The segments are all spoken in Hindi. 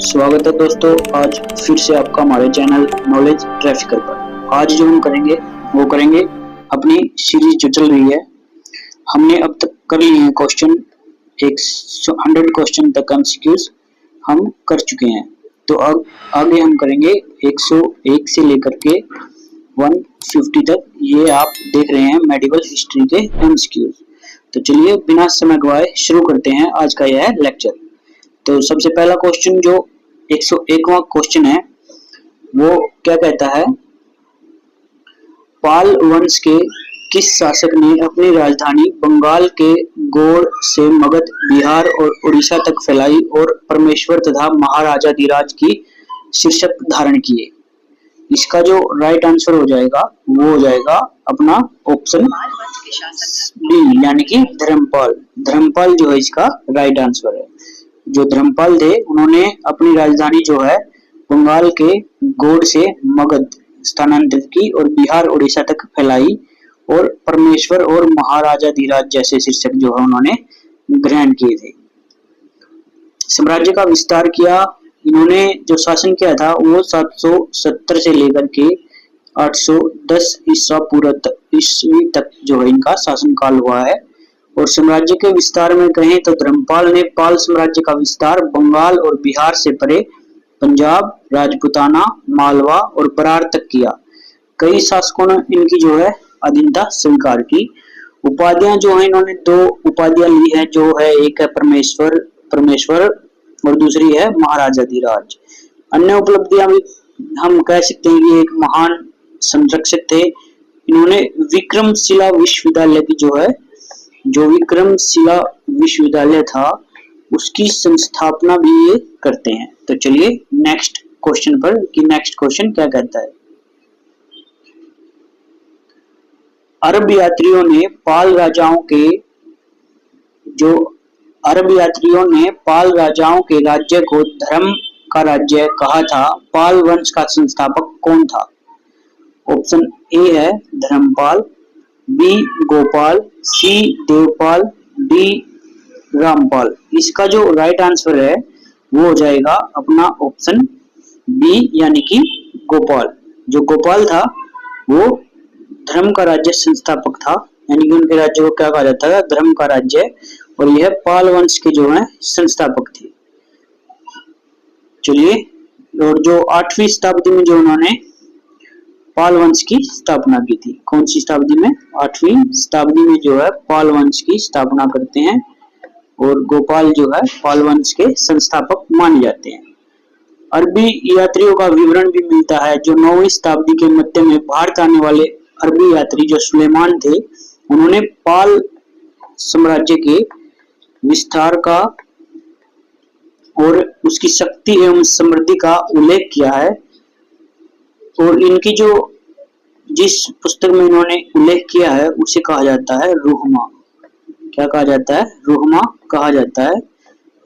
स्वागत है दोस्तों, आज फिर से आपका हमारे चैनल नॉलेज ट्रैफिकर पर। आज जो हम करेंगे वो करेंगे अपनी सीरीज जो चल रही है। हमने अब तक कर लिए हैं क्वेश्चन 100 क्वेश्चन तक एमसीक्यूज हम कर चुके हैं। तो अब आगे हम करेंगे 101 से लेकर के 150 तक। ये आप देख रहे हैं मेडिकल हिस्ट्री के एमसीक्यूज। तो चलिए बिना समय गवाए शुरू करते हैं आज का यह लेक्चर। तो सबसे पहला क्वेश्चन जो 101वां क्वेश्चन है वो क्या कहता है, पाल वंश के किस शासक ने अपनी राजधानी बंगाल के गौड़ से मगध, बिहार और उड़ीसा तक फैलाई और परमेश्वर तथा महाराजाधिराज की शीर्षक धारण किए? इसका जो राइट आंसर हो जाएगा वो हो जाएगा अपना ऑप्शन डी यानी कि धर्मपाल। धर्मपाल जो है इसका राइट आंसर है। जो धर्मपाल थे उन्होंने अपनी राजधानी जो है बंगाल के गौड़ से मगध स्थानांतरित की और बिहार उड़ीसा तक फैलाई और परमेश्वर और महाराजाधिराज जैसे शीर्षक जो है उन्होंने ग्रहण किए थे। साम्राज्य का विस्तार किया। इन्होंने जो शासन किया था वो 770 से लेकर के 810 ईस्वी तक जो है इनका शासन काल हुआ है। और साम्राज्य के विस्तार में कहें तो धर्मपाल ने पाल साम्राज्य का विस्तार बंगाल और बिहार से परे पंजाब, राजपूताना, मालवा और बरार तक किया। कई शासकों ने इनकी जो है अधीनता स्वीकार की। उपाधियां जो है इन्होंने दो उपाधियां ली है, जो है एक है परमेश्वर और दूसरी है महाराजाधिराज। अन्य उपलब्धियां भी हम कह सकते हैं कि एक महान संरक्षक थे। इन्होंने विक्रमशिला विश्वविद्यालय की जो विक्रमशिला विश्वविद्यालय था उसकी संस्थापना भी ये करते हैं। तो चलिए नेक्स्ट क्वेश्चन पर कि नेक्स्ट क्वेश्चन क्या कहता है। अरब यात्रियों ने पाल राजाओं के राज्य को धर्म का राज्य कहा था। पाल वंश का संस्थापक कौन था? ऑप्शन ए है धर्मपाल, बी गोपाल, सी देवपाल, डी रामपाल। इसका जो राइट आंसर है वो हो जाएगा अपना ऑप्शन बी यानी कि गोपाल। जो गोपाल था वो धर्म का राज्य संस्थापक था, यानी कि उनके राज्य को क्या कहा जाता है, धर्म का राज्य। और यह पाल वंश के जो है संस्थापक थे। चलिए, और जो 8वीं शताब्दी में जो उन्होंने पाल वंश की स्थापना की थी, कौन सी शताब्दी में? 8वीं शताब्दी में जो है पाल वंश की स्थापना करते हैं और गोपाल जो है पाल वंश के संस्थापक माने जाते हैं। अरबी यात्रियों का विवरण भी मिलता है। जो 9वीं शताब्दी के मध्य में भारत आने वाले अरबी यात्री जो सुलेमान थे उन्होंने पाल साम्राज्य के विस्तार का और उसकी शक्ति एवं समृद्धि का उल्लेख किया है। और इनकी जो जिस पुस्तक में इन्होंने उल्लेख किया है उसे कहा जाता है रूहमा। क्या कहा जाता है? रूहमा कहा जाता है।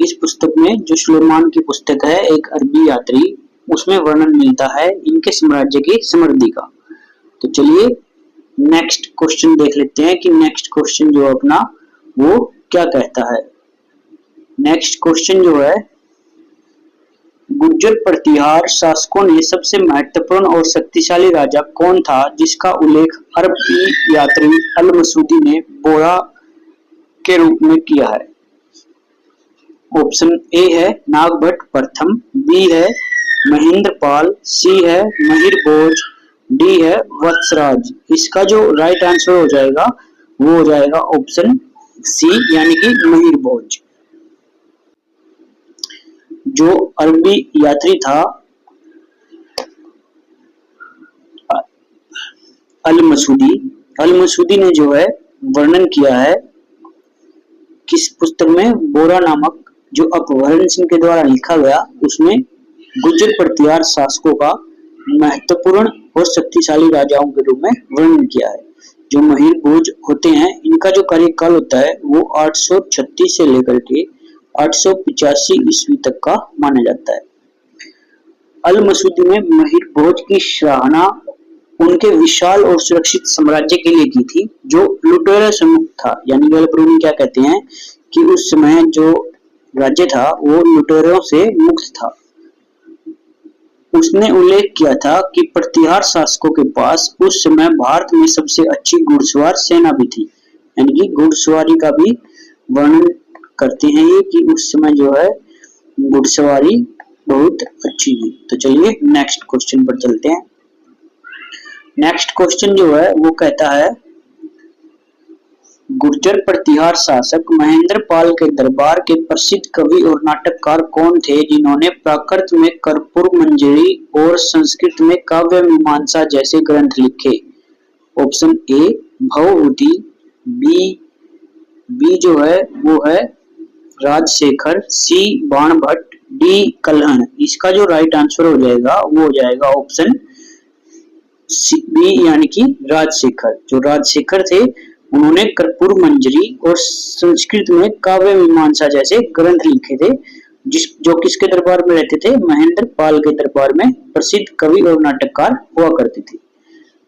इस पुस्तक में जो सुलेमान की पुस्तक है एक अरबी यात्री, उसमें वर्णन मिलता है इनके साम्राज्य की समृद्धि का। तो चलिए नेक्स्ट क्वेश्चन देख लेते हैं कि नेक्स्ट क्वेश्चन जो अपना वो क्या कहता है। नेक्स्ट क्वेश्चन जो है, गुर्जर प्रतिहार शासकों ने सबसे महत्वपूर्ण और शक्तिशाली राजा कौन था जिसका उल्लेख अरबी यात्री अल मसूदी ने बोरा के रूप में किया है? ऑप्शन ए है नागभट्ट प्रथम, बी है महेंद्रपाल, सी है महिर भोज, डी है वत्सराज। इसका जो राइट आंसर हो जाएगा वो हो जाएगा ऑप्शन सी यानी कि महिर भोज। जो अरबी यात्री था अल मसूदी ने जो है वर्णन किया है किस पुस्तक में? बोरा नामक जो अपहरण सिंह के द्वारा लिखा गया उसमें गुर्जर प्रतिहार शासकों का महत्वपूर्ण और शक्तिशाली राजाओं के रूप में वर्णन किया है। जो महिर भोज होते हैं इनका जो कार्यकाल होता है वो 836 से लेकर के 885 ईस्वी तक का माना जाता है। अल मसूदी ने महिर भोज की सराहना उनके विशाल और सुरक्षित साम्राज्य के लिए की थी जो लुटेरों से मुक्त था। यानी गलप्रूनी क्या कहते हैं कि उस समय जो राज्य था वो लुटेरों से मुक्त था। उसने उल्लेख किया था कि प्रतिहार शासकों के पास उस समय भारत में सबसे अच्छी घुड़सवार सेना भी थी। यानी कि घुड़सवारी का भी वर्णन करते हैं ये कि उस समय जो है घुड़सवारी बहुत अच्छी थी। तो चलिए नेक्स्ट क्वेश्चन पर चलते हैं। नेक्स्ट क्वेश्चन जो है वो कहता है, गुर्जर प्रतिहार शासक महेंद्र पाल के दरबार के प्रसिद्ध कवि और नाटककार कौन थे जिन्होंने प्राकृत में कर्पूर मंजरी और संस्कृत में काव्य मीमांसा जैसे ग्रंथ लिखे? ऑप्शन ए भवभूति, बी जो है वो है राजशेखर, सी बाणभट्ट, डी कल्हण। इसका जो राइट आंसर हो जाएगा वो हो जाएगा ऑप्शन बी यानी कि राजशेखर। जो राजशेखर थे उन्होंने कर्पूर मंजरी और संस्कृत में काव्य मीमांसा जैसे ग्रंथ लिखे थे, जो किसके दरबार में रहते थे? महेंद्र पाल के दरबार में प्रसिद्ध कवि और नाटककार हुआ करते थे।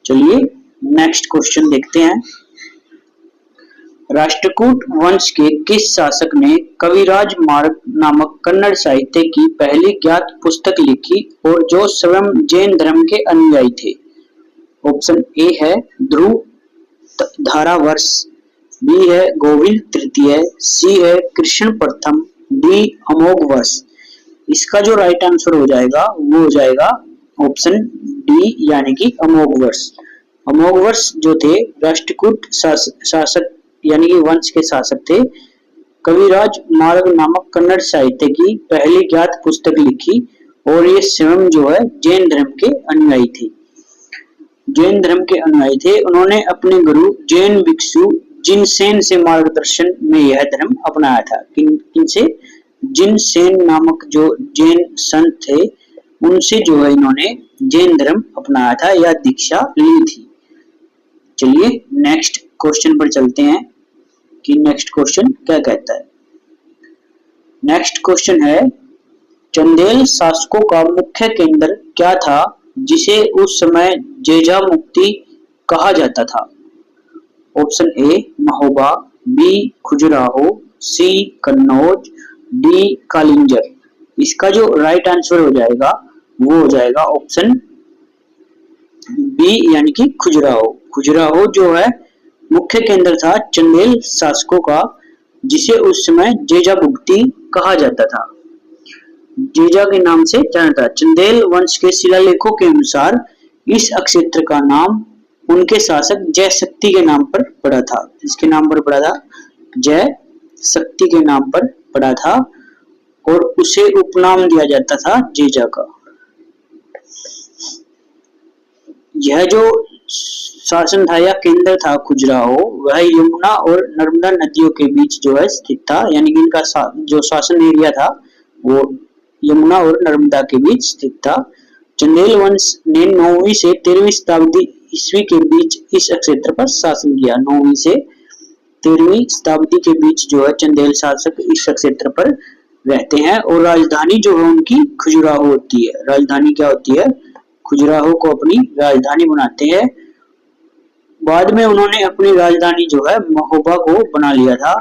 चलिए नेक्स्ट क्वेश्चन देखते हैं। राष्ट्रकूट वंश के किस शासक ने कविराज मार्ग नामक कन्नड़ साहित्य की पहली ज्ञात पुस्तक लिखी और जो स्वयं जैन धर्म के अनुयायी थे? ऑप्शन ए है ध्रुव धारावर्ष, बी है गोविंद तृतीय, सी है कृष्ण प्रथम, डी अमोघ वर्ष। इसका जो राइट आंसर हो जाएगा वो हो जाएगा ऑप्शन डी यानी कि अमोघ वर्ष। अमोघ वर्ष जो थे राष्ट्रकूट शासक यानी कि वंश के शासक थे। कविराज मार्ग नामक कन्नड़ साहित्य की पहली ज्ञात पुस्तक लिखी और ये स्वयं जो है जैन धर्म के अनुयायी थे। जैन धर्म के अनुयायी थे। उन्होंने अपने गुरु जैन भिक्षु जिनसेन से मार्गदर्शन में यह धर्म अपनाया था। किनसे? जिनसेन नामक जो जैन संत थे उनसे जो है इन्होंने जैन धर्म अपनाया था या दीक्षा ली थी। चलिए नेक्स्ट क्वेश्चन पर चलते हैं कि नेक्स्ट क्वेश्चन क्या कहता है। नेक्स्ट क्वेश्चन है, चंदेल शासकों का मुख्य केंद्र क्या था जिसे उस समय जेजा मुक्ति कहा जाता था? Option A Mahoba, B Khajuraho, C Kannauj, D Kalinjar. इसका जो राइट आंसर हो जाएगा वो हो जाएगा ऑप्शन बी यानी कि खजुराहो। खजुराहो जो है मुख्य केंद्र था चंदेल शासकों का जिसे उस समय जेजा मुक्ति कहा जाता था, जेजा के नाम से जाना था। चंदेल वंश के शिलालेखों के अनुसार इस अक्षेत्र का नाम उनके शासक जय शक्ति के नाम पर पड़ा था। इसके नाम पर पड़ा था, जय शक्ति के नाम पर पड़ा था और उसे उपनाम दिया जाता था जेजा का। यह जो शासन था या केंद्र था खजुराहो वह यमुना और नर्मदा नदियों के बीच जो है स्थित था। यानी कि इनका जो शासन एरिया था वो यमुना और नर्मदा के बीच स्थित था। चंदेल वंश ने 9वीं से 13वीं शताब्दी ईस्वी के बीच इस क्षेत्र पर शासन किया। 9वीं से 13वीं शताब्दी के बीच जो है चंदेल शासक इस क्षेत्र पर रहते हैं और राजधानी जो है उनकी खजुराहो होती है। राजधानी क्या होती है? खजुराहो को अपनी राजधानी बनाते हैं। बाद में उन्होंने अपनी राजधानी जो है महोबा को बना लिया था।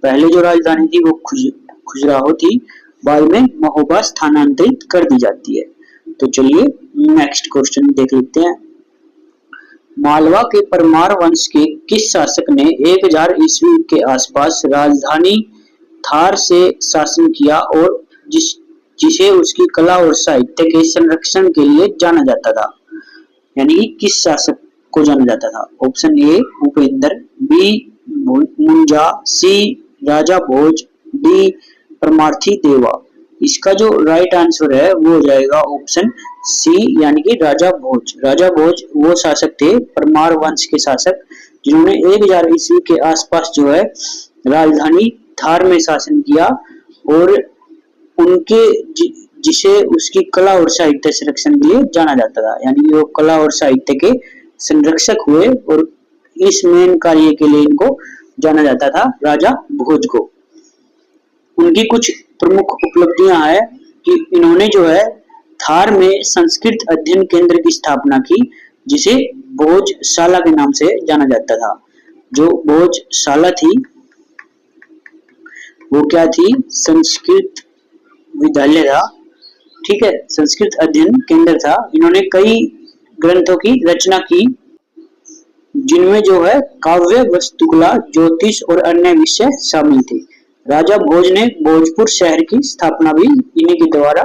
पहले जो राजधानी थी वो खजुराहो थी, बाद में महोबा स्थानांतरित कर दी जाती है। तो चलिए नेक्स्ट क्वेश्चन देख लेते हैं। मालवा के परमार वंश के किस शासक ने 1000 ईस्वी के आसपास राजधानी थार से शासन किया और जिसे उसकी कला और साहित्य के संरक्षण के लिए जाना जाता था? यानी किस शासक को जाना जाता था? Option A Upendra, B Munja, C Raja Bhoj, D Paramarthi Deva. इसका जो राइट आंसर है वो हो जाएगा ऑप्शन सी यानी कि राजा भोज। राजा भोज वो शासक थे, परमार वंश के शासक, जिन्होंने 1000 ईस्वी के आसपास जो है राजधानी थार में शासन किया और उनके जिसे उसकी कला और साहित्य संरक्षण के लिए जाना जाता था। यानी वो कला और साहित्य के संरक्षक हुए और इस मेन कार्य के लिए इनको जाना जाता था, राजा भोज को। उनकी कुछ प्रमुख उपलब्धियां हैं कि इन्होंने जो है थार में संस्कृत अध्ययन केंद्र की स्थापना की जिसे भोजशाला के नाम से जाना जाता था। जो भोजशाला थी वो क्या थी? संस्कृत विद्यालय था। ठीक है, संस्कृत अध्ययन केंद्र था। इन्होंने कई ग्रंथों की रचना की, जिनमें जो है काव्य, वस्तुकला, ज्योतिष और अन्य विषय शामिल थे। राजा भोज ने भोजपुर शहर की स्थापना भी इन्हीं के द्वारा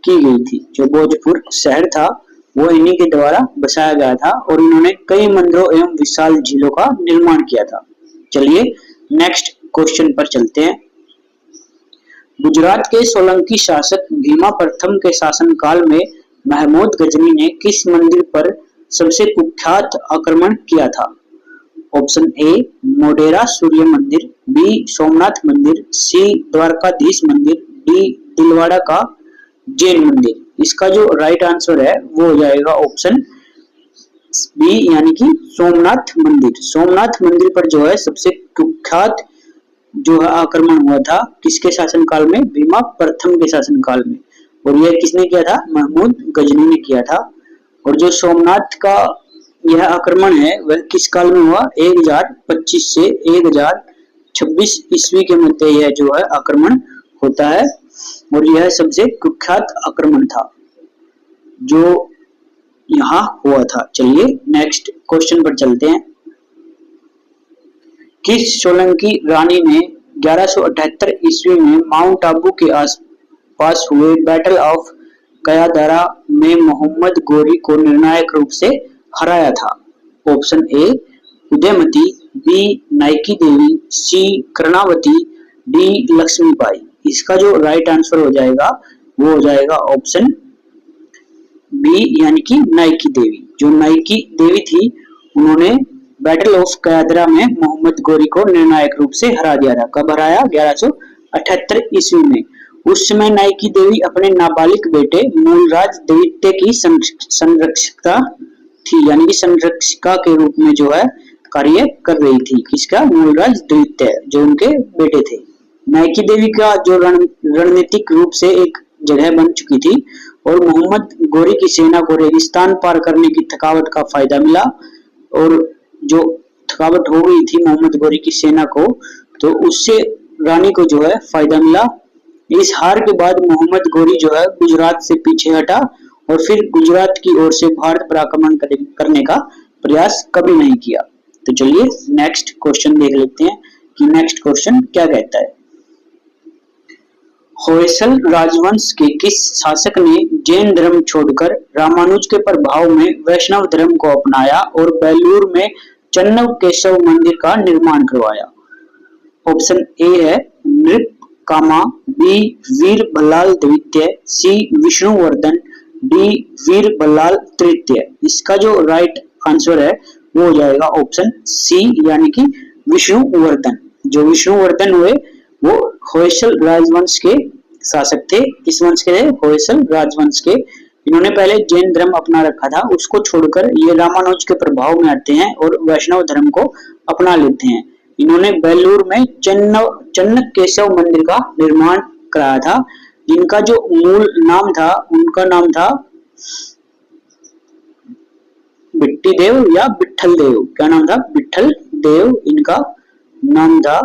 की गई थी। जो भोजपुर शहर था वो इन्हीं के द्वारा बसाया गया था और इन्होंने कई मंदिरों एवं विशाल झीलों का निर्माण किया था। चलिए नेक्स्ट क्वेश्चन पर चलते हैं। गुजरात के सोलंकी शासक भीमा प्रथम के शासनकाल में महमूद गजनी ने किस मंदिर पर सबसे कुख्यात आक्रमण किया था? ऑप्शन ए मोढेरा सूर्य मंदिर, बी सोमनाथ मंदिर, सी द्वारकाधीश मंदिर, डी दिलवाड़ा का जैन मंदिर। इसका जो राइट आंसर है वो हो जाएगा ऑप्शन बी यानी कि सोमनाथ मंदिर। सोमनाथ मंदिर पर जो है सबसे कुख्यात जो है आक्रमण हुआ था किसके शासनकाल में? भीमा प्रथम के शासनकाल में। और यह किसने किया था? महमूद गजनी ने किया था। और जो सोमनाथ का यह आक्रमण है वह किस काल में हुआ? 1025 से 1026 ईस्वी के मध्य यह जो है आक्रमण होता है और यह सबसे कुख्यात आक्रमण था जो यहाँ हुआ था। चलिए नेक्स्ट क्वेश्चन पर चलते हैं। किस सोलंकी रानी ने 1178 ईस्वी में माउंट आबू के आसपास हुए बैटल ऑफ कयादरा में मोहम्मद गोरी को निर्णायक रूप से हराया था? Option A Udayamati, B Naiki Devi, C Karnavati, D Lakshmibai. इसका जो राइट आंसर हो जाएगा वो हो जाएगा ऑप्शन बी यानी कि नाइकी देवी। जो नाइकी देवी थी उन्होंने बैटल ऑफ कयादरा में मोहम्मद गोरी को निर्णायक रूप से हरा दिया था। कब हराया? 1178 ईस्वी में। उस समय नाइकी देवी अपने नाबालिग बेटे मूलराज द्वितीय की संरक्षिका थी, यानी कि संरक्षिका के रूप में जो है कार्य कर रही थी। किसका? मूलराज द्वितीय, जो उनके बेटे थे। नाइकी देवी का जो रणनीतिक रूप से एक जगह बन चुकी थी और मोहम्मद गोरी की सेना को रेगिस्तान पार करने की थकावट का फायदा मिला और जो थकावट हो गई थी मोहम्मद गोरी की सेना को, तो उससे रानी को जो है फायदा मिला। इस हार के बाद मोहम्मद गोरी जो है गुजरात से पीछे हटा और फिर गुजरात की ओर से भारत पर आक्रमण करने का प्रयास कभी नहीं किया। तो चलिए नेक्स्ट क्वेश्चन देख लेते हैं कि नेक्स्ट क्वेश्चन क्या कहता है। होयसल राजवंश के किस शासक ने जैन धर्म छोड़कर रामानुज के प्रभाव में वैष्णव धर्म को अपनाया और बेलूर में चन्नव केशव मंदिर का निर्माण करवाया? ऑप्शन ए है नृप कामा, बी वीर बल्लाल द्वितीय, सी विष्णुवर्धन, डी वीर बल्लाल तृतीय। इसका जो राइट आंसर है वो हो जाएगा ऑप्शन सी यानी कि विष्णुवर्धन। जो विष्णुवर्धन हुए वो होयसल राजवंश के शासक थे। किस वंश के थे? होयसल राजवंश के। इन्होंने पहले जैन धर्म अपना रखा था, उसको छोड़कर ये रामानुज के प्रभाव में आते हैं और वैष्णव धर्म को अपना लेते हैं। इन्होंने बेलूर में चन्नक केशव मंदिर का निर्माण कराया था, जिनका जो मूल नाम था उनका नाम था बिट्टी देव या विठल देव। क्या नाम था? विठल देव इनका नाम था।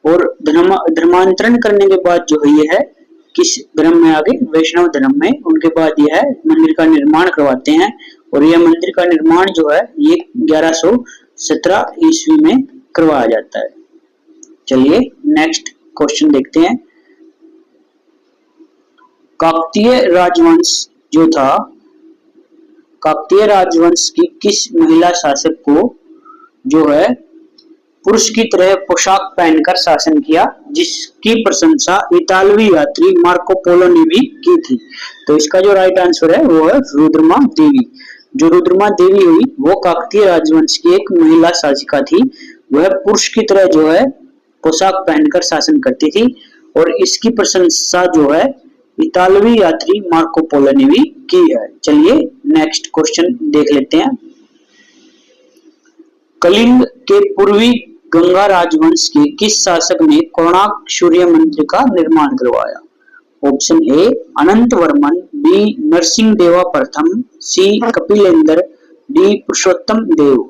और धर्मांतरण करने के बाद जो है ये है किस धर्म में आगे? वैष्णव धर्म में। उनके बाद यह है मंदिर का निर्माण करवाते हैं और यह मंदिर का निर्माण जो है ये 1117 ईस्वी में करवाया जाता है। चलिए नेक्स्ट क्वेश्चन देखते हैं। काकतीय राजवंश जो था, काकतीय राजवंश की किस महिला शासक को जो है पुरुष की तरह पोशाक पहनकर शासन किया, जिसकी प्रशंसा इतालवी यात्री मार्को पोलो ने भी की थी? तो इसका जो राइट आंसर है वो है रुद्रमा देवी। जो रुद्रमा देवी हुई वो काकतीय राजवंश की एक महिला शासिका थी। वह पुरुष की तरह जो है पोशाक पहनकर शासन करती थी और इसकी प्रशंसा जो है इतालवी यात्री मार्को पोलो ने भी की है। चलिए नेक्स्ट क्वेश्चन देख लेते हैं। कलिंग के पूर्वी गंगा राजवंश के किस शासक ने कोणार्क सूर्य मंदिर का निर्माण करवाया? Option A Anant Varman, B Narasimha Deva प्रथम, सी कपिलेंद्र, डी पुरुषोत्तम देव।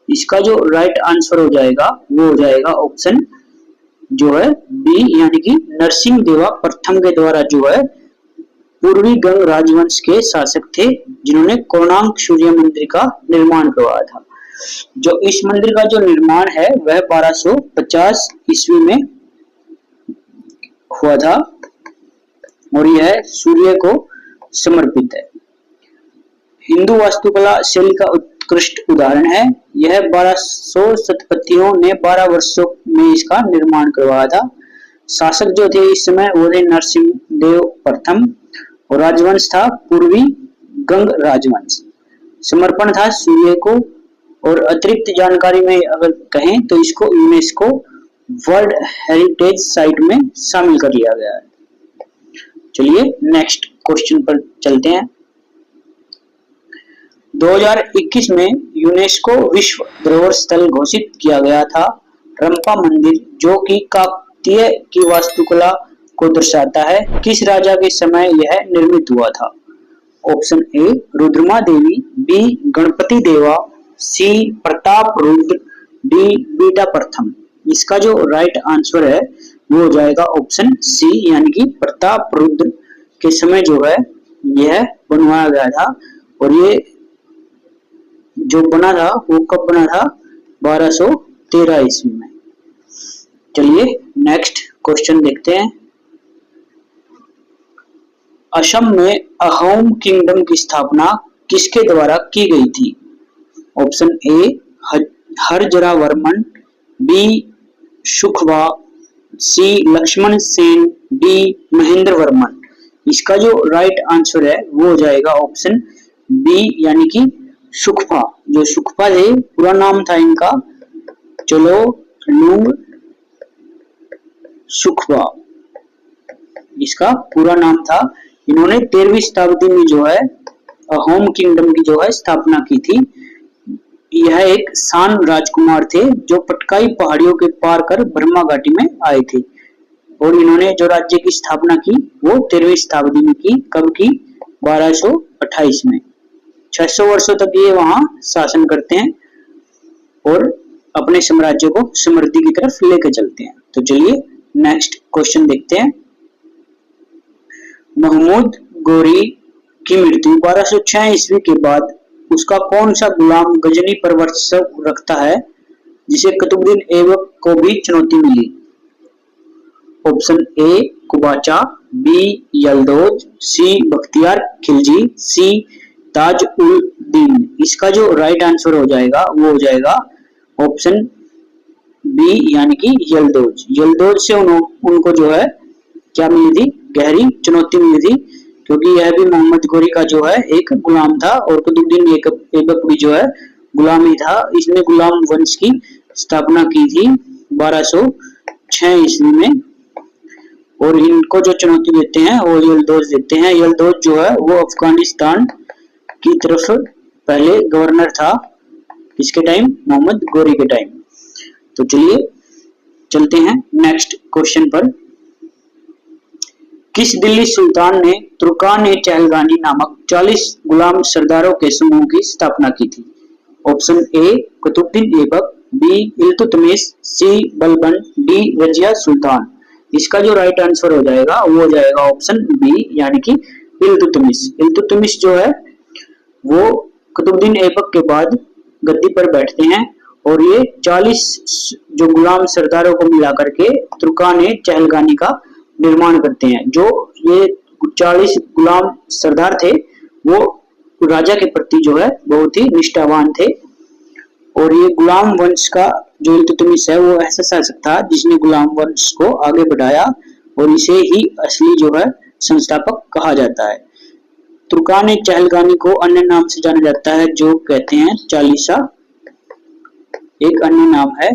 इसका जो राइट आंसर हो जाएगा वो हो जाएगा ऑप्शन जो है बी यानी कि नरसिंह देवा प्रथम के द्वारा जो है पूर्वी गंग राजवंश के शासक थे जिन्होंने कोणार्क सूर्य मंदिर का निर्माण करवाया था। जो इस मंदिर का जो निर्माण है वह 1250 ईस्वी में हुआ था और यह सूर्य को समर्पित है। हिंदू वास्तुकला शैली का उत्कृष्ट उदाहरण है। यह 1200 शतपथियों ने 12 वर्षों में इसका निर्माण करवाया था। शासक जो थे इस समय वो थे नरसिंह देव प्रथम और राजवंश था पूर्वी गंग राजवंश। समर्पण था सूर्य को। और अतिरिक्त जानकारी में अगर कहें तो इसको यूनेस्को वर्ल्ड हेरिटेज साइट में शामिल कर लिया गया है। चलिए नेक्स्ट क्वेश्चन पर चलते हैं। 2021 में यूनेस्को विश्व धरोहर स्थल घोषित किया गया था रंपा मंदिर, जो कि काकतीय की वास्तुकला को दर्शाता है। किस राजा के समय यह निर्मित हुआ था? Option A Rudrama Devi, B Ganapati Deva, C Pratap Rudra, D Beta प्रथम। इसका जो राइट आंसर है वो हो जाएगा ऑप्शन सी यानी कि प्रताप रुद्र के समय जो है यह बनवाया गया था। और ये जो बना था वो कब बना था? 1213 ईस्वी में। चलिए नेक्स्ट क्वेश्चन देखते हैं। असम में अहोम किंगडम की स्थापना किसके द्वारा की गई थी? ऑप्शन ए हरजरा वर्मन, बी सुखवा, सी लक्ष्मण सेन, डी महेंद्र वर्मन। इसका जो राइट आंसर है वो हो जाएगा ऑप्शन बी यानी कि सुखफा। जो सुखफा थे पूरा नाम था इनका चलो लूंग सुखफा, इसका पूरा नाम था। इन्होंने 13वीं शताब्दी में जो है अहोम किंगडम की जो है स्थापना की थी। यह एक शान राजकुमार थे जो पटकाई पहाड़ियों के पार कर ब्रह्मा घाटी में आए थे और इन्होंने जो राज्य की स्थापना की वो 13वीं शताब्दी में की। कब की? 1228 में। 600 वर्षों तक ये वहां शासन करते हैं और अपने साम्राज्य को समृद्धि की तरफ लेकर चलते हैं। तो चलिए नेक्स्ट क्वेश्चन देखते हैं। महमूद गोरी की मृत्यु 1206 ईस्वी के बाद उसका कौन सा गुलाम गजनी पर वर्चस्व रखता है जिसे कुतुबुद्दीन ऐबक को भी चुनौती मिली? Option A Qubacha, B Yalduz, सी बख्तियार खिलजी, सी ताज उल दीन। इसका जो राइट आंसर हो जाएगा वो हो जाएगा ऑप्शन बी यानी कि यलदौज। यलदौज से उनको जो है क्या मिली थी? गहरी चुनौती मिली थी, क्योंकि यह भी मोहम्मद गोरी का जो है एक गुलाम था और कुतुबुद्दीन ऐबक भी जो है गुलाम ही था। इसने गुलाम वंश की स्थापना की थी 1206 ईस्वी में और इनको जो चुनौती देते हैं वो यलदौज देते हैं। यलदौज जो है वो अफगानिस्तान की तरफ पहले गवर्नर था। किसके टाइम? मोहम्मद गोरी के टाइम। तो चलिए चलते हैं नेक्स्ट क्वेश्चन पर। किस दिल्ली सुल्तान ने तुर्कान-ए-चहलगानी नामक 40 गुलाम सरदारों के समूह की स्थापना की थी? Option A Qutubuddin Aibak, B Iltutmish, C Balban, D Razia Sultan. इसका जो राइट आंसर हो जाएगा वो हो जाएगा ऑप्शन बी यानी कि इल्तुतमिश। इल्तुतमिश जो है वो कुतुबुद्दीन ऐबक के बाद गद्दी पर बैठते हैं और ये 40 जो गुलाम सरदारों को मिला करके तुर्कान-ए-चहलगानी का निर्माण करते हैं। जो ये 40 गुलाम सरदार थे वो राजा के प्रति जो है बहुत ही निष्ठावान थे और ये गुलाम वंश का जो इल्तुतमिश है वो ऐसा शासक था जिसने गुलाम वंश को आगे बढ़ाया और इसे ही असली जो है संस्थापक कहा जाता है। तुर्कान-ए-चहलगानी को अन्य नाम से जाना जाता है जो कहते हैं चालीसा, एक अन्य नाम है।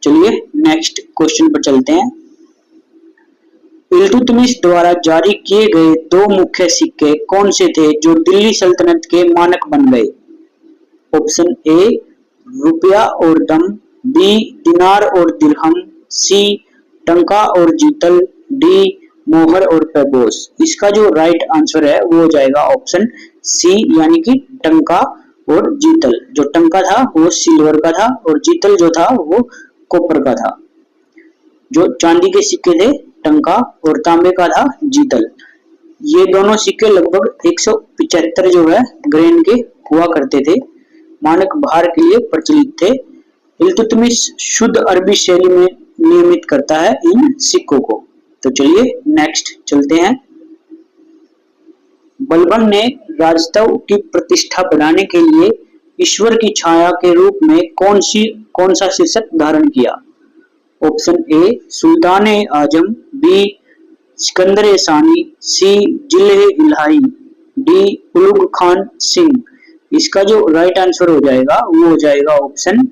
चलिए नेक्स्ट क्वेश्चन पर चलते हैं। इल्तुतमिश द्वारा जारी किए गए दो मुख्य सिक्के कौन से थे जो दिल्ली सल्तनत के मानक बन गए? ऑप्शन ए रुपया और दम, बी दिनार और दिरहम, सी टंका और जीतल, डी मोहर और पैबोस। इसका जो राइट आंसर है वो हो जाएगा ऑप्शन सी यानी कि टंका और जीतल। जो टंका था वो सिल्वर का था और जीतल जो था वो कॉपर का था। जो चांदी के सिक्के थे टंका और तांबे का था जीतल। ये दोनों सिक्के लगभग 175 जो है ग्रेन के हुआ करते थे, मानक भार के लिए प्रचलित थे। इल्तुतमिश शुद्ध अरबी शैली में नियमित करता है इन सिक्कों को। तो चलिए नेक्स्ट चलते हैं। बलबन ने राजत्व की प्रतिष्ठा बढ़ाने के लिए ईश्वर की छाया के रूप में कौन सा शीर्षक धारण किया? ऑप्शन ए सुल्तान ए आजम, बी सिकंदर ए सानी, सी जिले इलाही, डी उलुग खान सिंह। इसका जो राइट आंसर हो जाएगा वो हो जाएगा ऑप्शन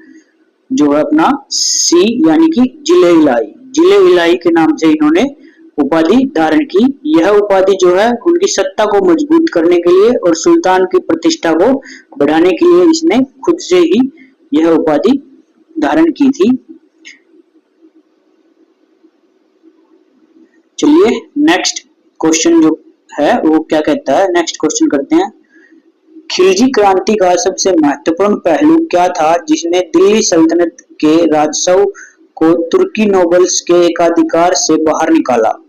जो है अपना सी, यानी कि जिले इलाही। जिले इलाही के नाम से इन्होंने उपाधि धारण की। यह उपाधि जो है उनकी सत्ता को मजबूत करने के लिए और सुल्तान की प्रतिष्ठा को बढ़ाने के लिए इसने खुद से ही यह उपाधि धारण की थी। चलिए नेक्स्ट क्वेश्चन जो है वो क्या कहता है, नेक्स्ट क्वेश्चन करते हैं। खिलजी क्रांति का सबसे महत्वपूर्ण पहलू क्या था जिसने दिल्ली सल्तनत के राजस्व को तुर्की नोबल्स के एकाधिकार से बाहर निकाला?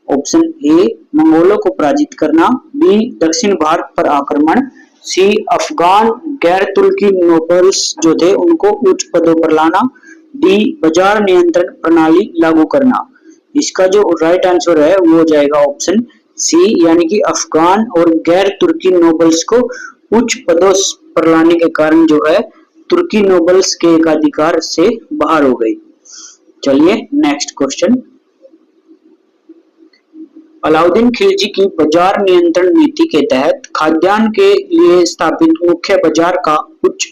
ऑप्शन ए मंगोलों को पराजित करना, बी दक्षिण भारत पर आक्रमण, सी अफगान गैर तुर्की नोबल्स जो थे उनको उच्च पदों पर लाना, डी बाजार नियंत्रण प्रणाली लागू करना। इसका जो राइट आंसर है वो हो जाएगा ऑप्शन सी, यानी कि अफगान और गैर तुर्की नोबल्स को उच्च पदों पर लाने के कारण जो है तुर्की नोबल्स के एकाधिकार से बाहर हो गई। चलिए नेक्स्ट क्वेश्चन। अलाउद्दीन खिलजी की बाजार नियंत्रण नीति के तहत खाद्यान्न के लिए स्थापित मुख्य बाजार का उच्च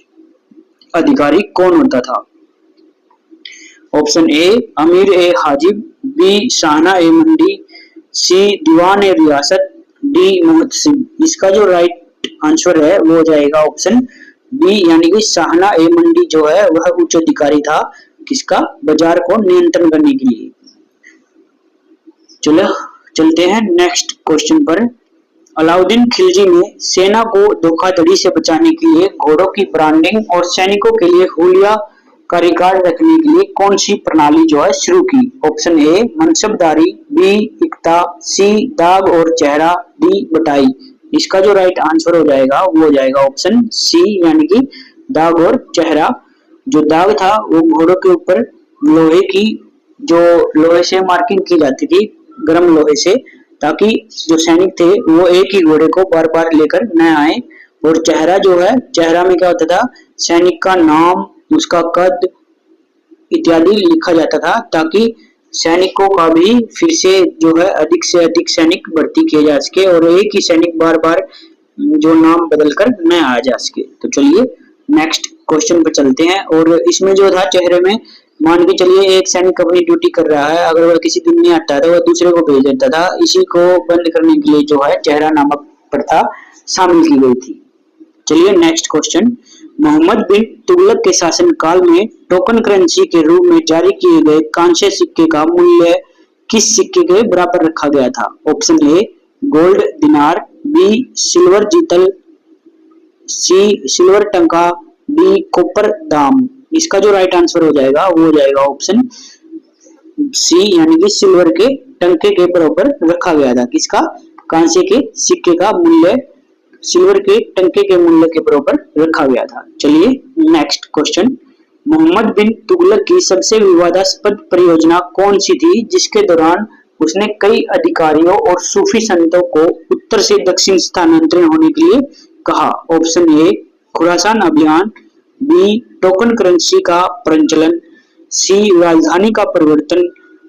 अधिकारी कौन होता था? ऑप्शन ए अमीर ए हाजिब, बी शाहना ए मंडी, सी दीवान ए रियासत, डी मुहतसिब। इसका जो राइट आंसर है वो हो जाएगा ऑप्शन बी, यानी कि शाहना ए मंडी जो है वह उच्च अधिकारी था किसका? बाजार को नियंत्रण करने के लिए। चलो चलते हैं नेक्स्ट क्वेश्चन पर। अलाउद्दीन खिलजी ने सेना को धोखाधड़ी से बचाने के लिए घोड़ों की ब्रांडिंग और सैनिकों के लिए हुलिया का रिकॉर्ड रखने के लिए कौन सी प्रणाली जो है शुरू की? ऑप्शन ए मनसबदारी, बी इक्ता, सी दाग और चेहरा, डी बटाई। इसका जो राइट आंसर हो जाएगा वो हो जाएगा ऑप्शन सी, यानी कि दाग और चेहरा। जो दाग था वो घोड़ों के ऊपर लोहे से मार्किंग की जाती थी, गर्म लोहे से, ताकि जो सैनिक थे वो एक ही घोड़े को बार बार लेकर न आए। और चेहरा जो है, चेहरा में क्या होता था, सैनिक का नाम, उसका कद इत्यादि लिखा जाता था ताकि सैनिकों का भी फिर से जो है अधिक से अधिक सैनिक भर्ती किए जा सके और एक ही सैनिक बार बार जो नाम बदलकर न आ जा सके। तो चलिए नेक्स्ट क्वेश्चन पर चलते हैं। और इसमें जो था चेहरे में, मान के चलिए एक सैनिक अपनी ड्यूटी कर रहा है, अगर वह किसी दिन नहीं आता था वह दूसरे को भेज देता था। इसी को बंद करने के लिए जो है चेहरा नामक प्रथा शामिल की गई थी। चलिए नेक्स्ट क्वेश्चन। मोहम्मद बिन तुगलक के शासन काल में टोकन करेंसी के रूप में जारी किए गए कांस्य सिक्के का मूल्य किस सिक्के के बराबर रखा गया था? ऑप्शन ए गोल्ड दिनार, बी सिल्वर जीतल, सी सिल्वर टंका, डी कॉपर दाम। इसका जो राइट आंसर हो जाएगा वो हो जाएगा ऑप्शन सी, यानी कि सिल्वर के टंके के बराबर रखा गया था। किसका? कांस्य के सिक्के का मूल्य सिल्वर के टंके के मूल्य के बराबर रखा गया था। चलिए नेक्स्ट क्वेश्चन। मोहम्मद बिन तुगलक की सबसे विवादास्पद परियोजना कौन सी थी जिसके दौरान उसने कई अधिकारियों और सूफी संतों को उत्तर से दक्षिण स्थानांतरण होने के लिए कहा? ऑप्शन ए खुरासान अभियान, बी टोकन करेंसी का प्रचलन, सी राजधानी का परिवर्तन,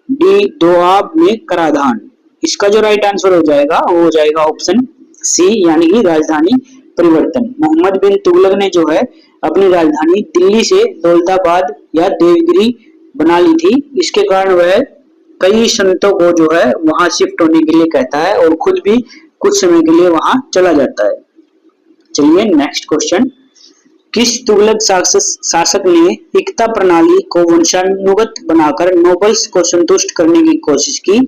डी दोआब में कराधान। इसका जो राइट आंसर हो जाएगा वो हो जाएगा ऑप्शन सी, यानी कि राजधानी परिवर्तन। मोहम्मद बिन तुगलक ने जो है अपनी राजधानी दिल्ली से दौलताबाद या देवगिरी बना ली थी। इसके कारण वह कई संतों को जो है वहां शिफ्ट होने के लिए कहता है और खुद भी कुछ समय के लिए वहां चला जाता है। चलिए नेक्स्ट क्वेश्चन। किस तुगलक शासक ने इक्ता प्रणाली को वंशानुगत बनाकर नोबल्स को संतुष्ट करने की कोशिश की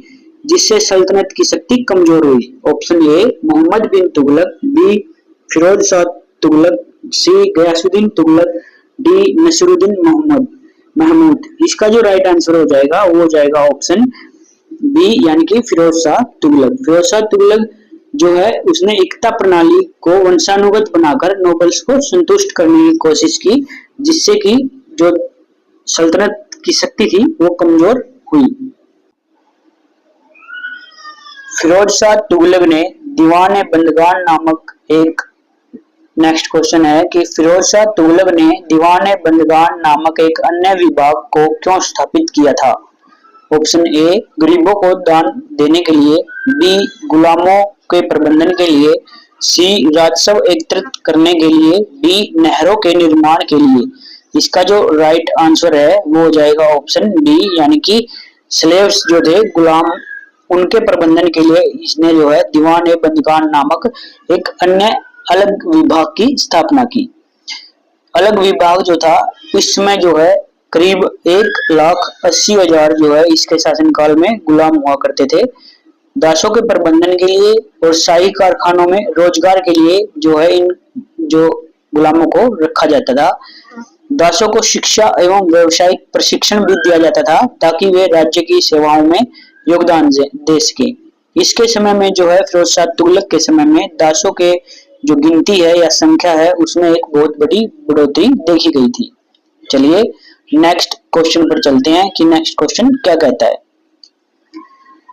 जिससे सल्तनत की शक्ति कमजोर हुई? Option A Muhammad bin Tughlaq, B Firoz Shah Tughlaq, C Ghiyasuddin Tughlaq, D Nasiruddin Muhammad. Mahmud. इसका जो राइट आंसर हो जाएगा वो हो जाएगा ऑप्शन बी यानी कि फिरोज शाह तुगलक। फिरोज शाह तुगलक जो है उसने एकता प्रणाली को वंशानुगत बनाकर नोबल्स को संतुष्ट करने की कोशिश की, जिससे कि जो सल्तनत की शक्ति थी वो कमजोर हुई। फिरोज शाह तुगलक ने दीवान बंदगान नामक एक नेक्स्ट क्वेश्चन है कि फिरोज शाह तुगलक ने दीवान बंदगान नामक एक अन्य विभाग को क्यों स्थापित किया था? ऑप्शन ए गरीबों को दान देने के लिए, बी गुलामों के प्रबंधन के लिए, सी राजस्व एकत्रित करने के लिए, डी नहरों के निर्माण के लिए। इसका जो राइट आंसर है वो हो जाएगा ऑप्शन बी यानी कि स्लेव्स जो थे गुलाम उनके प्रबंधन के लिए इसने जो है दीवान बंदगान नामक एक अन्य अलग विभाग की स्थापना की। अलग विभाग जो था इस समय जो है करीब 1,80,000 जो है इसके शासनकाल में गुलाम हुआ करते थे। दासों के प्रबंधन के लिए और शाही कारखानों में रोजगार के लिए जो है इन जो गुलामों को रखा जाता था। दासों को शिक्षा एवं व्यवसायिक प्रशिक्षण भी दिया जाता था ताकि वे राज्य की सेवाओं में योगदान दे सके। इसके समय में जो है फिरोज शाह तुगलक के समय में दासों के जो गिनती है या संख्या है उसमें एक बहुत बड़ी बढ़ोतरी देखी गई थी। चलिए नेक्स्ट क्वेश्चन पर चलते हैं कि नेक्स्ट क्वेश्चन क्या कहता है।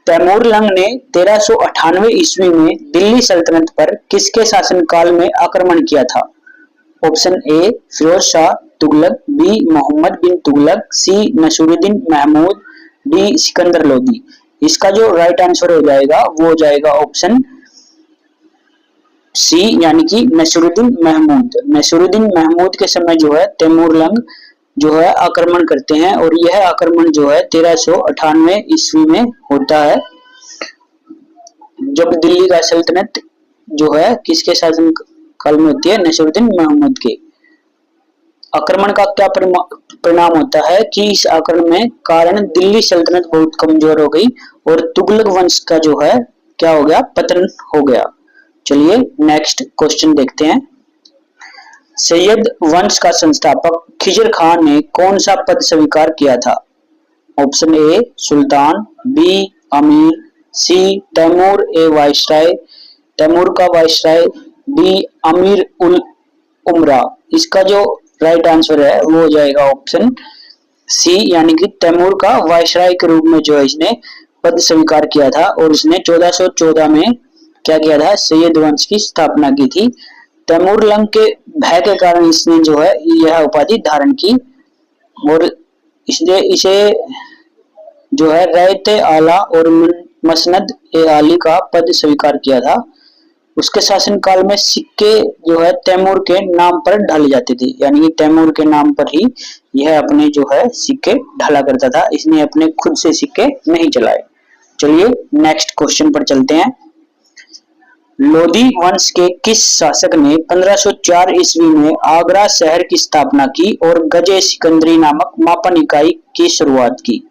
तैमूर लंग ने 1398 ईस्वी में दिल्ली सल्तनत पर किसके शासनकाल में आक्रमण किया था? Option A Firoz Shah Tughlaq, B Muhammad bin Tughlaq, C Nasiruddin Mahmud, D Sikandar Lodi. इसका जो राइट आंसर हो जाएगा वो हो जाएगा ऑप्शन सी यानी कि नसीरुद्दीन महमूद। नसीरुद्दीन महमूद के समय जो है तैमूर लंग जो है आक्रमण करते हैं और यह आक्रमण जो है 1398 ईस्वी में होता है, जब दिल्ली का सल्तनत जो है किसके शासन काल में होती है? नसीरुद्दीन महमूद के। आक्रमण का क्या परिणाम होता है कि इस आक्रमण में कारण दिल्ली सल्तनत बहुत कमजोर हो गई और तुगलक वंश का जो है क्या हो गया? पतन हो गया। चलिए नेक्स्ट क्वेश्चन देखते हैं। सैयद वंश का संस्थापक खिजर खान ने कौन सा पद स्वीकार किया था? ऑप्शन ए सुल्तान, बी अमीर, सी तैमूर ए वायसराय, तैमूर का वायसराय, डी अमीर उल उमरा। इसका जो राइट आंसर है वो हो जाएगा ऑप्शन सी यानी कि तैमूर का वायसराय के रूप में जो है इसने पद स्वीकार किया था और इसने 1414 में क्या किया था? सैयद वंश की स्थापना की थी। तैमूर लंग के भय के कारण इसने जो है यह उपाधि धारण की और इसने इसे जो है रैयत आला और मसनद ए आली का पद स्वीकार किया था। उसके शासनकाल में सिक्के जो है तैमूर के नाम पर ढाले जाते थे, यानी कि तैमूर के नाम पर ही यह अपने जो है सिक्के ढाला करता था। इसने अपने खुद से सिक्के नहीं चलाए। चलिए नेक्स्ट क्वेश्चन पर चलते हैं। लोधी वंश के किस शासक ने 1504 ईस्वी में आगरा शहर की स्थापना की और गजे सिकंदरी नामक मापन इकाई की शुरुआत की?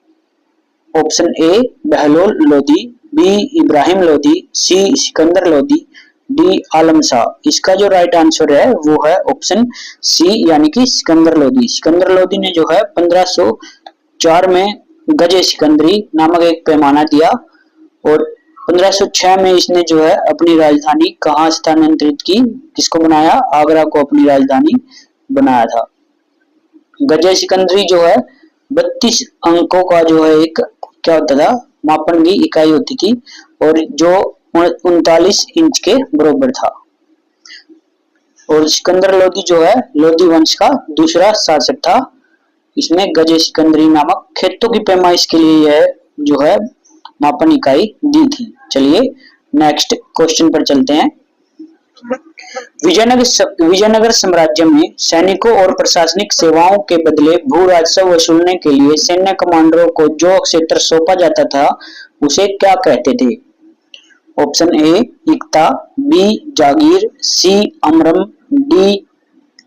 Option A Bahlol Lodi, B Ibrahim Lodi, C Sikandar Lodi, D Alam Shah. इसका जो राइट आंसर है वो है ऑप्शन सी यानी कि सिकंदर लोधी। सिकंदर लोधी ने जो है 1504 में गजे सिकंदरी नामक एक पैमाना दिया और 1506 में इसने जो है अपनी राजधानी कहाँ स्थानांतरित की? किसको बनाया? आगरा को अपनी राजधानी बनाया था। गजे सिकंदरी जो है 32 अंकों का जो है एक क्या होता था? मापन की इकाई होती थी और जो 39 इंच के बराबर था। और सिकंदर लोधी जो है लोधी वंश का दूसरा शासक था। इसने गजे सिकंदरी नामक खेतों की पैमाइश के लिए यह जो है मापन इकाई दी थी। चलिए नेक्स्ट क्वेश्चन पर चलते हैं। विजयनगर साम्राज्य में सैनिकों और प्रशासनिक सेवाओं के बदले भू राजस्व वसूलने के लिए सैन्य कमांडरों को जो क्षेत्र सौंपा जाता था उसे क्या कहते थे? Option A iqta, B jagir, C amaram, D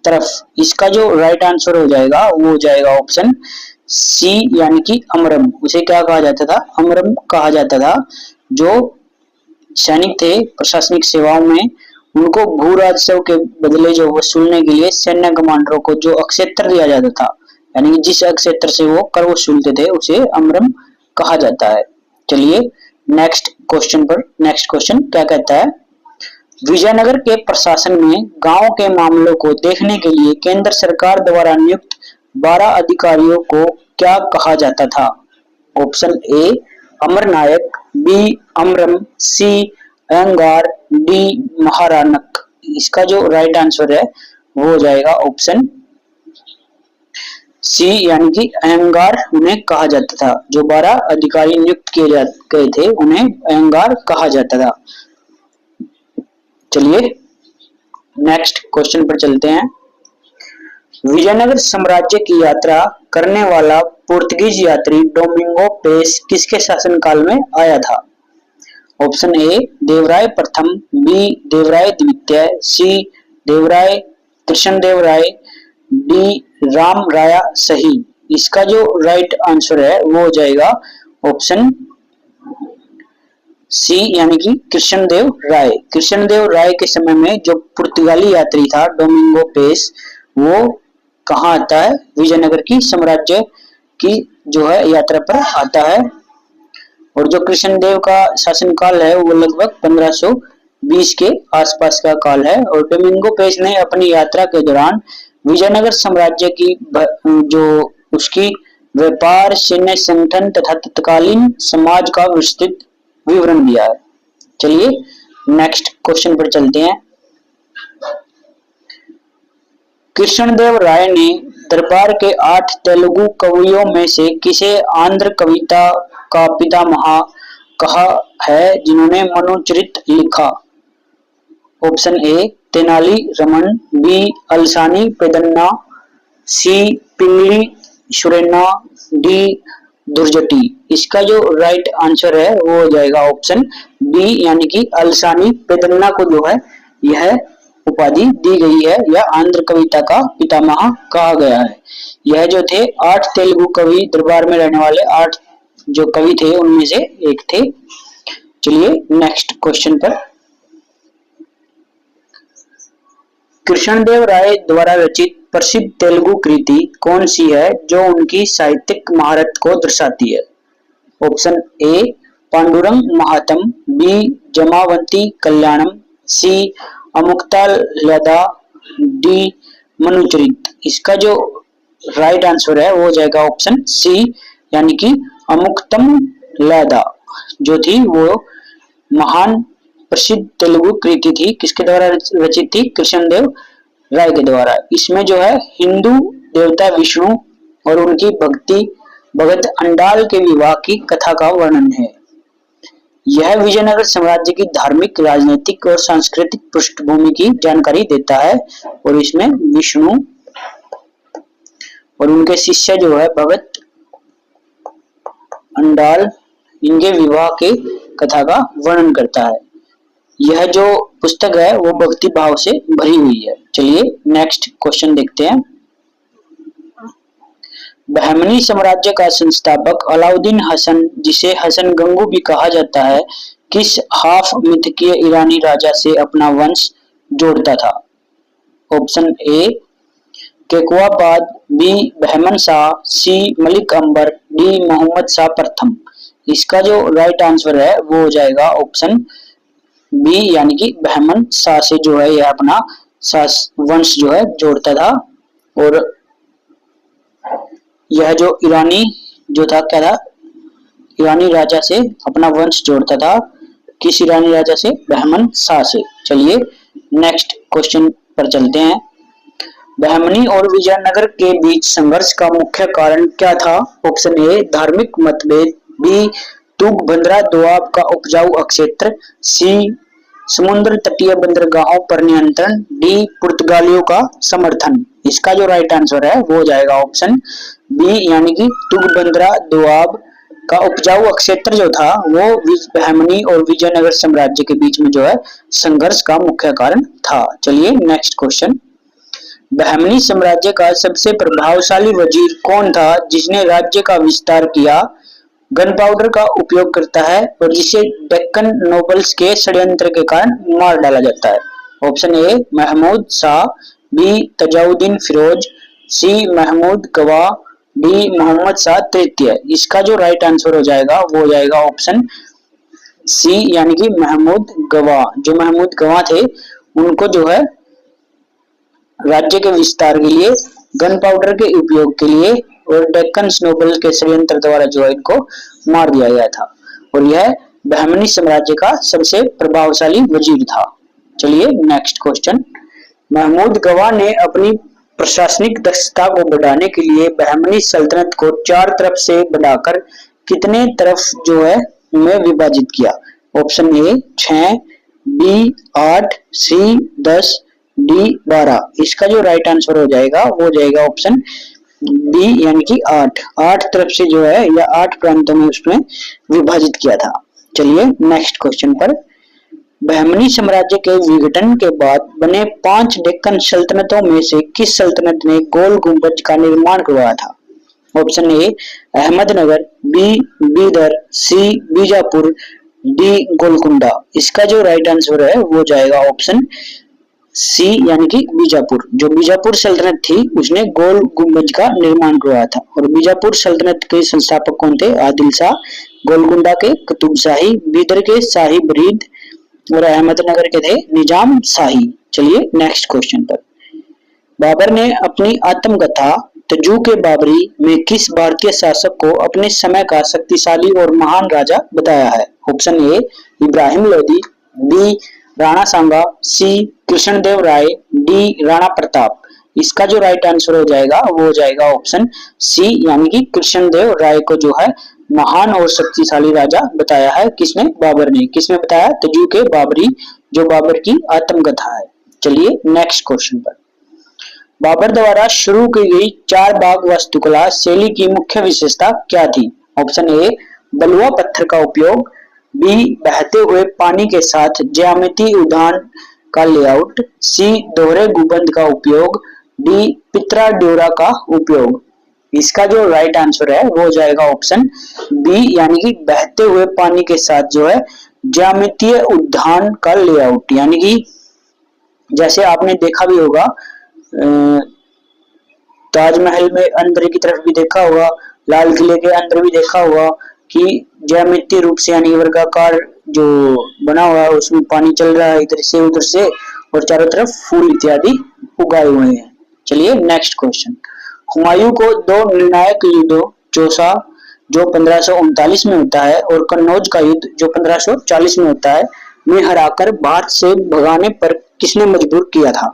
taraf. इसका जो राइट आंसर हो जाएगा वो हो जाएगा ऑप्शन सी यानी कि अमरम। उसे क्या कहा जाता था? अमरम कहा जाता था। जो सैनिक थे प्रशासनिक सेवाओं में उनको भू राजस्व के बदले जो वसूलने के लिए सैन्य कमांडरों को जो क्षेत्र दिया जाता था यानी कि जिस क्षेत्र से वो कर वसूलते थे उसे अमरम कहा जाता है। चलिए नेक्स्ट क्वेश्चन क्या कहता है, विजयनगर के प्रशासन में गांव के मामलों को देखने के लिए केंद्र सरकार द्वारा नियुक्त 12 अधिकारियों को क्या कहा जाता था? Option A amaranayaka, B amaram, C Ayyangar, D Maharanak. इसका जो राइट आंसर है वो हो जाएगा ऑप्शन सी, यानी कि अयंगार उन्हें कहा जाता था। जो 12 अधिकारी नियुक्त किए गए थे उन्हें अयंगार कहा जाता था। चलिए नेक्स्ट क्वेश्चन पर चलते हैं। विजयनगर साम्राज्य की यात्रा करने वाला पुर्तगीज यात्री डोमिंगो पेस किसके शासनकाल में आया था? ऑप्शन ए देवराय प्रथम, बी देवराय द्वितीय, सी देवराय कृष्णदेवराय, डी राम राया सही। इसका जो राइट आंसर है वो हो जाएगा ऑप्शन सी, यानी कि कृष्णदेव राय। कृष्णदेव राय के समय में जो पुर्तगाली यात्री था डोमिंगो पेस, वो कहाँ आता है? विजयनगर की साम्राज्य की जो है यात्रा पर आता है। और जो कृष्णदेव का शासनकाल है वो लगभग 1520 के आसपास का काल है। और डोमिंगो पेस ने अपनी यात्रा के दौरान विजयनगर साम्राज्य की जो उसकी व्यापार, सैन्य संगठन तथा तत्कालीन समाज का विस्तृत विवरण दिया है। चलिए नेक्स्ट क्वेश्चन पर चलते हैं। कृष्णदेव राय ने दरबार के 8 तेलुगु कवियों में से किसे आंध्र कविता का पितामह कहा है जिन्होंने मनुचरित लिखा? Option A Tenali Raman, B Allasani Peddana, C Pingali Surana, D Dhurjati. इसका जो राइट आंसर है वो हो जाएगा ऑप्शन बी, यानी कि अलसानी पेदन्ना को जो है यह उपाधि दी गई है या आंध्र कविता का पितामह कहा गया है। यह जो थे 8 तेलुगु कवि, दरबार में रहने वाले 8 जो कवि थे उनमें से एक थे। चलिए नेक्स्ट क्वेश्चन पर। कृष्णदेव राय द्वारा रचित प्रसिद्ध तेलुगु कृति कौन सी है जो उनकी साहित्यिक महारत को दर्शाती है? ऑप्शन ए पांडुरंग महात्म, बी जमावंती कल्याणम, सी अमुक्तालदा, डी मनुचरित। इसका जो राइट आंसर है वो हो जाएगा ऑप्शन सी, यानी कि अमुक्तम लैदा जो थी वो महान प्रसिद्ध तेलुगु कृति थी। किसके द्वारा रचित थी? कृष्णदेव राय के द्वारा। इसमें जो है हिंदू देवता विष्णु और उनकी भगत अंडाल के विवाह की कथा का वर्णन है। यह विजयनगर साम्राज्य की धार्मिक, राजनीतिक और सांस्कृतिक पृष्ठभूमि की जानकारी देता है। और इसमें विष्णु और उनके शिष्य जो है भगत अंडाल, इनके विवाह के कथा का वर्णन करता है। यह जो पुस्तक है वो भक्ति भाव से भरी हुई है। चलिए नेक्स्ट क्वेश्चन देखते हैं। बहमनी साम्राज्य का संस्थापक अलाउद्दीन हसन, जिसे हसन गंगू भी कहा जाता है, किस हाफ मिथकीय ईरानी राजा से अपना वंश जोड़ता था? Option A Kaikubad, B Bahman Shah, C Malik Ambar, D Mohammad Shah प्रथम। इसका जो राइट आंसर है वो हो जाएगा ऑप्शन बी, यानी कि बहमन शाह से जो है यह अपना वंश जो है जोड़ता था। और यह जो ईरानी जो था क्या था? ईरानी राजा से अपना वंश जोड़ता था। किस ईरानी राजा से? बहमन शाह से। चलिए नेक्स्ट क्वेश्चन पर चलते हैं। बहमनी और विजयनगर के बीच संघर्ष का मुख्य कारण क्या था? ऑप्शन ए धार्मिक मतभेद, बी तुंगभद्रा दोआब का उपजाऊ अक्षेत्र, सी समुद्र तटीय बंदरगाहों पर नियंत्रण, डी पुर्तगालियों का समर्थन। इसका जो राइट आंसर है वो हो जाएगा ऑप्शन बी, यानी कि तुंगभद्रा दोआब का उपजाऊ क्षेत्र जो था वो बहमनी और विजयनगर साम्राज्य के बीच में जो है संघर्ष का मुख्य कारण था। चलिए नेक्स्ट क्वेश्चन। बहमनी साम्राज्य का सबसे प्रभावशाली वजीर कौन था जिसने राज्य का विस्तार किया, गन पाउडर का उपयोग करता है और जिसे डेक्कन नोबल्स के षड्यंत्र के कारण मार डाला जाता है? Option A Mahmud Shah, B Tajuddin Firoz, C Mahmud Gawan, D Mohammad Shah तृतीय। इसका जो राइट आंसर हो जाएगा वो हो जाएगा ऑप्शन सी यानी कि महमूद गवा। जो महमूद गवा थे उनको जो है राज्य के विस्तार के लिए, गन पाउडर के उपयोग के लिए और डेक्कन स्नोबल के षड्यंत्र द्वारा जो है इनको मार दिया गया था और यह बहमनी साम्राज्य का सबसे प्रभावशाली वजीर था। चलिए नेक्स्ट क्वेश्चन। महमूद गवा ने अपनी प्रशासनिक दक्षता को बढ़ाने के लिए बहमनी सल्तनत को चार तरफ से बढ़ाकर कितने तरफ जो है में विभाजित किया? Option A 6, B 8, C 10, D 12। इसका जो राइट आंसर हो जाएगा वो हो जाएगा ऑप्शन बी यानी कि 8। 8 तरफ से जो है या 8 प्रांतों में उसमें विभाजित किया था। चलिए नेक्स्ट क्वेश्चन पर। बहमनी साम्राज्य के विघटन के बाद बने 5 डेक्कन सल्तनतों में से किस सल्तनत ने गोल गुंबज का निर्माण करवाया था? Option A Ahmednagar, B Bidar, C Bijapur, D Golconda. इसका जो राइट आंसर है वो जाएगा ऑप्शन सी यानी कि बीजापुर। जो बीजापुर सल्तनत थी उसने गोल गुंबज का निर्माण करवाया था और बीजापुर सल्तनत के संस्थापक कौन थे? आदिल शाह, गोलकुंडा के कुतुब शाही, बीदर के शाही बरीद और अहमदनगर के थे निजाम शाही। चलिए नेक्स्ट क्वेश्चन पर। बाबर ने अपनी आत्मकथा तजू के बाबरी में किस भारतीय शासक को अपने समय का शक्तिशाली और महान राजा बताया है? Option A Ibrahim Lodi, B Rana Sanga, C Krishnadeva Raya, D Rana Pratap. इसका जो राइट आंसर हो जाएगा वो हो जाएगा ऑप्शन सी यानी कि कृष्णदेव राय को जो है महान और शक्तिशाली राजा बताया है। किसने? बाबर ने। किसने बताया? तजू के बाबरी, जो बाबर की आत्मकथा है। चलिए नेक्स्ट क्वेश्चन पर। बाबर द्वारा शुरू की गई 4 बाग वास्तुकला शैली की मुख्य विशेषता क्या थी? ऑप्शन ए बलुआ पत्थर का उपयोग, बी बहते हुए पानी के साथ ज्यामितीय उद्यान का लेआउट, सी दोहरे गुंबद का उपयोग, डी पित्रा ड्योरा का उपयोग। इसका जो राइट आंसर है वो हो जाएगा ऑप्शन बी यानी कि बहते हुए पानी के साथ जो है ज्यामितीय उद्यान का लेआउट। यानी कि जैसे आपने देखा भी होगा ताजमहल में अंदर की तरफ भी देखा होगा, लाल किले के अंदर भी देखा होगा कि ज्यामितीय रूप से यानी वर्गाकार जो बना हुआ है उसमें पानी चल रहा है इधर से उधर से और चारों तरफ फूल इत्यादि उगाए हुए हैं। चलिए नेक्स्ट क्वेश्चन। हुमायूं को 2 निर्णायक युद्धों, चौसा जो 1539 में होता है और कन्नौज का युद्ध जो 1540 में होता है, में हराकर भारत से भगाने पर किसने मजबूर किया था?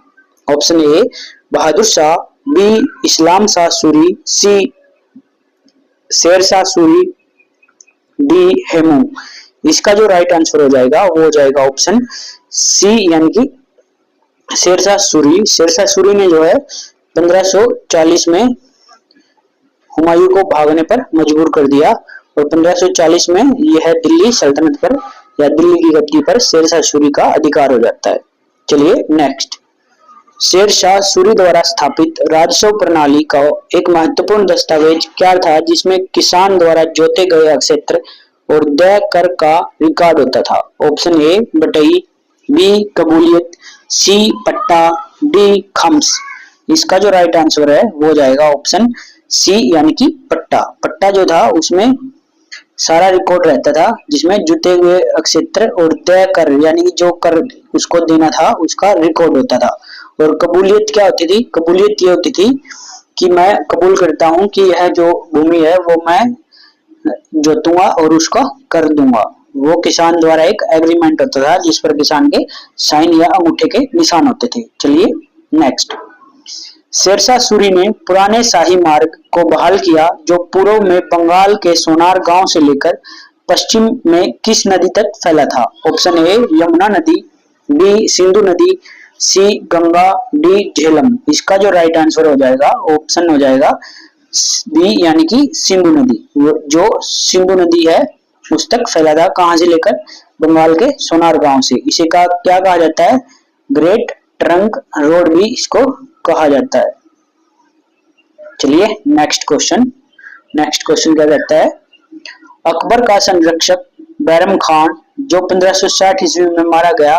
Option A Bahadur Shah, B Islam Shah Suri, C Sher Shah Suri, D Hemu. इसका जो राइट आंसर हो जाएगा वो हो जाएगा ऑप्शन सी यानी कि शेरशाह सूरी। शेरशाह सूरी ने जो है 1540 में हुमायूं को भागने पर मजबूर कर दिया और 1540 में यह दिल्ली सल्तनत पर या दिल्ली की गद्दी पर शेरशाह सूरी का अधिकार हो जाता है। चलिए नेक्स्ट। शेरशाह सूरी द्वारा स्थापित राजस्व प्रणाली का एक महत्वपूर्ण दस्तावेज क्या था जिसमें किसान द्वारा जोते गए क्षेत्र और देय कर का रिकॉर्ड होता था? ऑप्शन ए बटई, बी कबूलियत, सी पट्टा, डी खम्स। इसका जो राइट आंसर है वो हो जाएगा ऑप्शन सी यानी कि पट्टा। पट्टा जो था उसमें सारा रिकॉर्ड रहता था जिसमें जुटे हुए क्षेत्र और देय कर यानी कि जो कर उसको देना था उसका रिकॉर्ड होता था। और कबूलियत क्या होती थी? कबूलियत ये होती थी कि मैं कबूल करता हूं कि यह जो भूमि है वो मैं जोतूंगा और उसका कर दूंगा। वो किसान द्वारा एक एग्रीमेंट होता था जिस पर किसान के साइन या अंगूठे के निशान होते थे। चलिए नेक्स्ट। शेरशाह सूरी ने पुराने शाही मार्ग को बहाल किया जो पूर्व में बंगाल के सोनार गांव से लेकर पश्चिम में किस नदी तक फैला था? ऑप्शन ए यमुना नदी, बी सिंधु नदी, सी गंगा, डी झेलम। इसका जो राइट आंसर हो जाएगा ऑप्शन हो जाएगा बी यानी कि सिंधु नदी। जो सिंधु नदी है उस तक फैला था, कहां से लेकर? बंगाल के सोनार गांव से। इसे का क्या कहा जाता है? ग्रेट ट्रंक रोड भी इसको कहा जाता है। चलिए नेक्स्ट क्वेश्चन। नेक्स्ट क्वेश्चन क्या कहता है? अकबर का संरक्षक बैरम खान जो 1560 ईस्वी में मारा गया,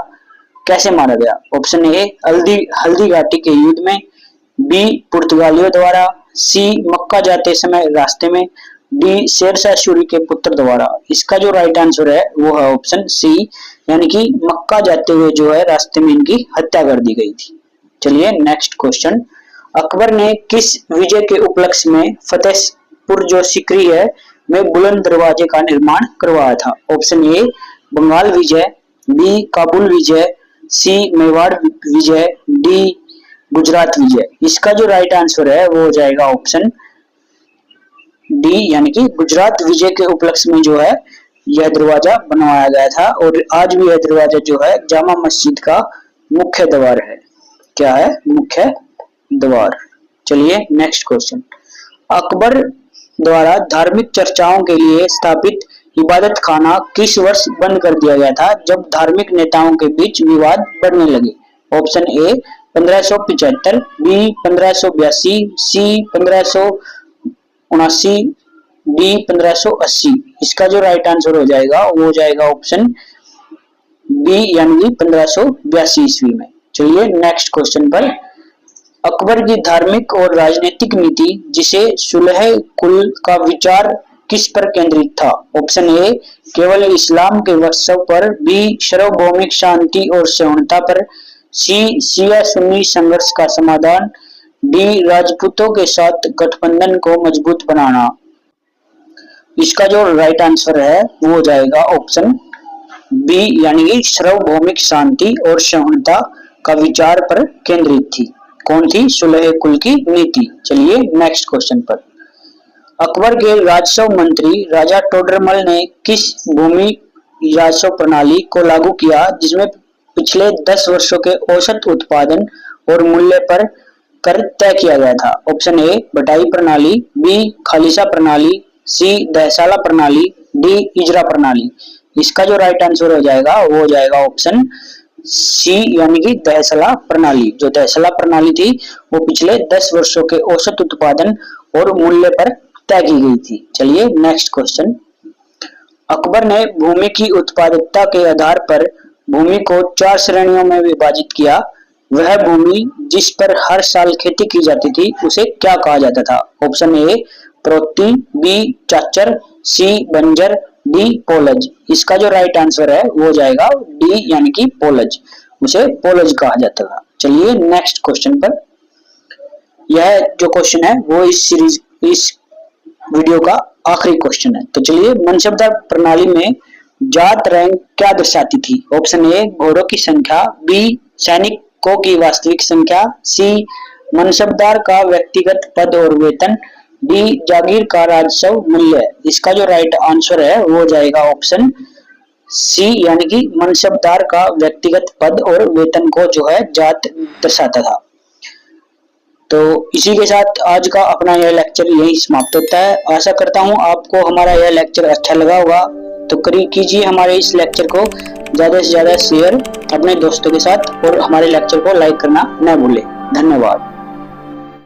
कैसे मारा गया? ऑप्शन ए हल्दी घाटी के युद्ध में, बी पुर्तगालियों द्वारा, सी मक्का जाते समय रास्ते में, डी शेरशाह सूरी के पुत्र द्वारा। इसका जो राइट आंसर है वो है ऑप्शन सी, यानी कि मक्का जाते हुए जो है रास्ते में इनकी हत्या कर दी गई थी। चलिए नेक्स्ट क्वेश्चन, अकबर ने किस विजय के उपलक्ष्य में फतेहपुर जो सीकरी है में बुलंद दरवाजे का निर्माण करवाया था? ऑप्शन ए बंगाल विजय, बी काबुल विजय, सी मेवाड़ विजय, डी गुजरात विजय। इसका जो राइट आंसर है वो हो जाएगा ऑप्शन डी, यानी कि गुजरात विजय के उपलक्ष्य में जो है यह दरवाजा बनवाया गया था और आज भी यह दरवाजा जो है जामा मस्जिद का मुख्य द्वार है। क्या है? मुख्य द्वार। चलिए नेक्स्ट क्वेश्चन, अकबर द्वारा धार्मिक चर्चाओं के लिए स्थापित इबादत खाना किस वर्ष बंद कर दिया गया था जब धार्मिक नेताओं के बीच विवाद बढ़ने लगे? Option A 1575, B 1582, C 1579, D 1580। इसका जो राइट आंसर हो जाएगा वो हो जाएगा ऑप्शन बी, यानी 1582 ईस्वी में। चलिए नेक्स्ट क्वेश्चन पर, अकबर की धार्मिक और राजनीतिक नीति जिसे सुलह कुल का विचार किस पर केंद्रित था? ऑप्शन ए केवल इस्लाम के उत्सव पर, बी सार्वभौमिक शांति और सहिष्णुता पर, सी शिया सुन्नी संघर्ष का समाधान, डी राजपूतों के साथ गठबंधन को मजबूत बनाना। इसका जो राइट आंसर है वो हो जाएगा ऑप्शन बी, यानी कि सार्वभौमिक शांति और सहिष्णुता का विचार पर केंद्रित थी। कौन थी? सुलह कुल की नीति। चलिए नेक्स्ट क्वेश्चन पर, अकबर के राजस्व मंत्री राजा टोडरमल ने किस भूमि राजस्व प्रणाली को लागू किया जिसमें पिछले 10 वर्षों के औसत उत्पादन और मूल्य पर कर तय किया गया था? ऑप्शन ए बटाई प्रणाली, बी खालिसा प्रणाली, सी दहसाला प्रणाली, डी इजरा प्रणाली। इसका जो राइट आंसर हो जाएगा वो हो जाएगा ऑप्शन सी, यानी कि दहसाला प्रणाली। जो दहसाला प्रणाली थी वो पिछले 10 वर्षों के औसत उत्पादन और मूल्य पर तय की गई थी। चलिए नेक्स्ट क्वेश्चन, अकबर ने भूमि की उत्पादकता के आधार पर भूमि को 4 श्रेणियों में विभाजित किया। वह भूमि जिस पर हर साल खेती की जाती थी उसे क्या कहा जाता था? ऑप्शन ए प्रोती, बी चाचर, सी बंजर, डी पोलज। इसका जो राइट आंसर है वो हो जाएगा डी, यानी कि पोलज। उसे पोलज कहा जाता था। चलिए नेक्स्ट क्वेश्चन पर, यह जो क्वेश्चन है वो इस वीडियो का आखिरी क्वेश्चन है। तो चलिए, मनसबदार प्रणाली में जात रैंक क्या दर्शाती थी? ऑप्शन ए घोड़ों की संख्या, बी सैनिकों की वास्तविक संख्या, सी मनसबदार का व्यक्तिगत पद और वेतन, डी जागीर का राजस्व मूल्य। इसका जो राइट आंसर है वो हो जाएगा ऑप्शन सी, यानी कि मनसबदार का व्यक्तिगत पद और वेतन को जो है जात दर्शाता था। तो इसी के साथ आज का अपना यह लेक्चर यही समाप्त होता है। आशा करता हूँ आपको हमारा यह लेक्चर अच्छा लगा होगा। तो कीजिए हमारे इस लेक्चर को ज्यादा से ज्यादा शेयर अपने दोस्तों के साथ और हमारे लेक्चर को लाइक करना न भूलें। धन्यवाद।